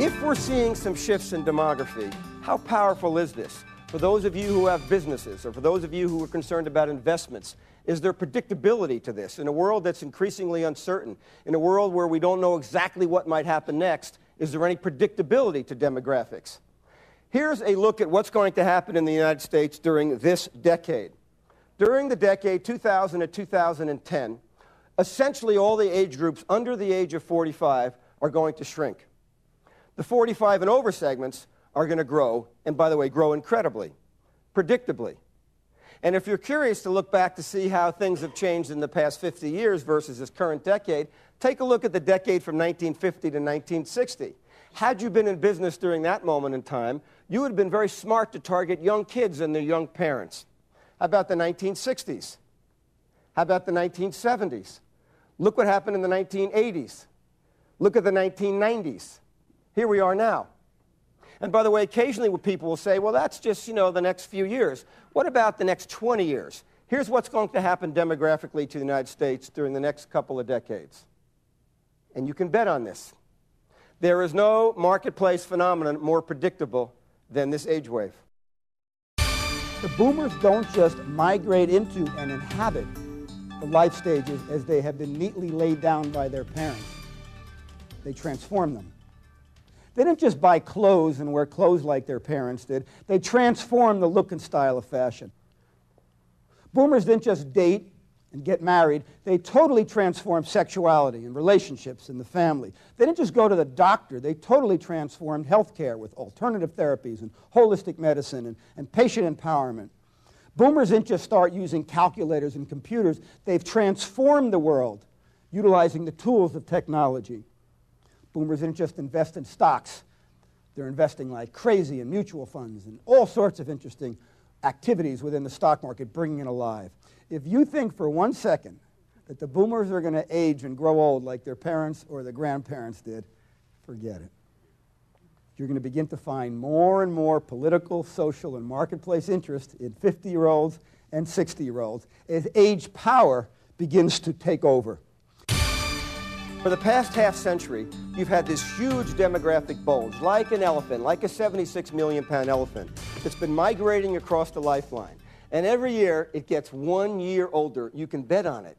If we're seeing some shifts in demography, how powerful is this? For those of you who have businesses, or for those of you who are concerned about investments, is there predictability to this? In a world that's increasingly uncertain, in a world where we don't know exactly what might happen next, is there any predictability to demographics? Here's a look at what's going to happen in the United States during this decade. During the decade 2000 to 2010, essentially all the age groups under the age of 45 are going to shrink. The 45 and over segments are going to grow, and by the way, grow incredibly, predictably. And if you're curious to look back to see how things have changed in the past 50 years versus this current decade, take a look at the decade from 1950 to 1960. Had you been in business during that moment in time, you would have been very smart to target young kids and their young parents. How about the 1960s? How about the 1970s? Look what happened in the 1980s. Look at the 1990s. Here we are now. And by the way, occasionally people will say, well, that's just, the next few years. What about the next 20 years? Here's what's going to happen demographically to the United States during the next couple of decades. And you can bet on this. There is no marketplace phenomenon more predictable than this age wave. The boomers don't just migrate into and inhabit the life stages as they have been neatly laid down by their parents. They transform them. They didn't just buy clothes and wear clothes like their parents did. They transformed the look and style of fashion. Boomers didn't just date and get married. They totally transformed sexuality and relationships in the family. They didn't just go to the doctor. They totally transformed healthcare with alternative therapies and holistic medicine and patient empowerment. Boomers didn't just start using calculators and computers. They've transformed the world utilizing the tools of technology. Boomers didn't just invest in stocks. They're investing like crazy in mutual funds and all sorts of interesting activities within the stock market, bringing it alive. If you think for 1 second that the boomers are going to age and grow old like their parents or their grandparents did, forget it. You're going to begin to find more and more political, social, and marketplace interest in 50-year-olds and 60-year-olds as age power begins to take over. For the past half century, you've had this huge demographic bulge, like an elephant, like a 76 million pound elephant, that's been migrating across the lifeline. And every year, it gets 1 year older. You can bet on it.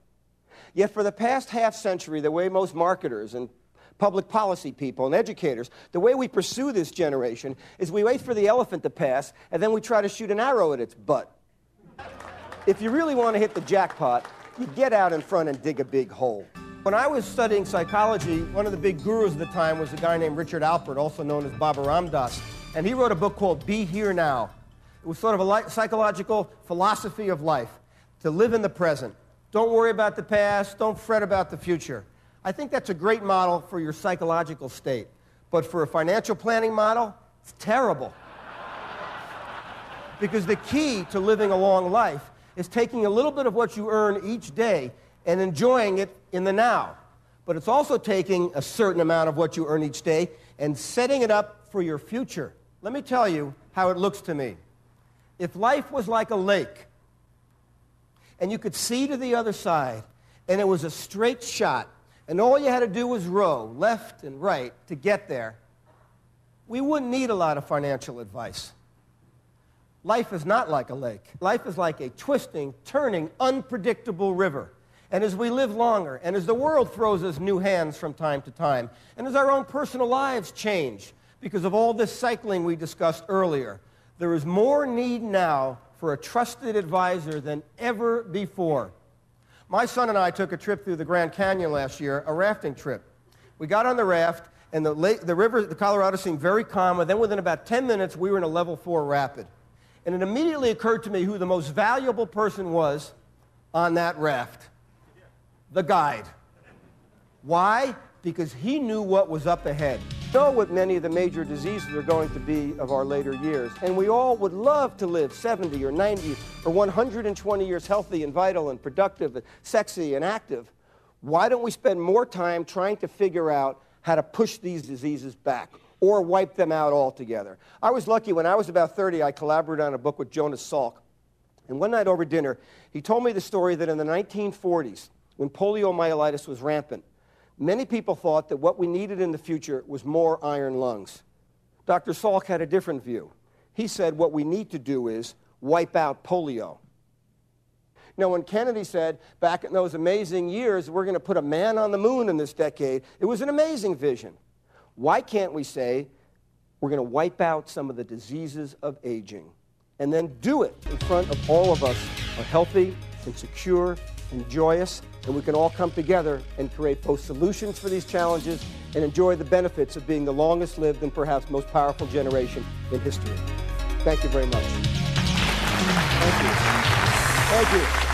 Yet for the past half century, the way most marketers and public policy people and educators, the way we pursue this generation is we wait for the elephant to pass, and then we try to shoot an arrow at its butt. If you really want to hit the jackpot, you get out in front and dig a big hole. When I was studying psychology, one of the big gurus at the time was a guy named Richard Alpert, also known as Baba Ramdas, and he wrote a book called Be Here Now. It was sort of a psychological philosophy of life, to live in the present. Don't worry about the past, don't fret about the future. I think that's a great model for your psychological state, but for a financial planning model, it's terrible. Because the key to living a long life is taking a little bit of what you earn each day and enjoying it in the now. But it's also taking a certain amount of what you earn each day and setting it up for your future. Let me tell you how it looks to me. If life was like a lake, and you could see to the other side, and it was a straight shot, and all you had to do was row left and right to get there, we wouldn't need a lot of financial advice. Life is not like a lake. Life is like a twisting, turning, unpredictable river. And as we live longer, and as the world throws us new hands from time to time, and as our own personal lives change because of all this cycling we discussed earlier, there is more need now for a trusted advisor than ever before. My son and I took a trip through the Grand Canyon last year, a rafting trip. We got on the raft, and the river, the Colorado, seemed very calm, and then within about 10 minutes, we were in a level 4 rapid. And it immediately occurred to me who the most valuable person was on that raft. The guide. Why? Because he knew what was up ahead. We know what many of the major diseases are going to be of our later years, and we all would love to live 70 or 90 or 120 years healthy and vital and productive and sexy and active. Why don't we spend more time trying to figure out how to push these diseases back or wipe them out altogether? I was lucky. When I was about 30, I collaborated on a book with Jonas Salk. And one night over dinner, he told me the story that in the 1940s, when poliomyelitis was rampant, Many people thought that what we needed in the future was more iron lungs. Dr. Salk had a different view. He said what we need to do is wipe out polio. Now, when Kennedy said back in those amazing years, we're going to put a man on the moon in this decade, it was an amazing vision. Why can't we say we're going to wipe out some of the diseases of aging and then do it in front of all of us are healthy and secure and joyous, and we can all come together and create both solutions for these challenges and enjoy the benefits of being the longest lived and perhaps most powerful generation in history. Thank you very much. Thank you. Thank you.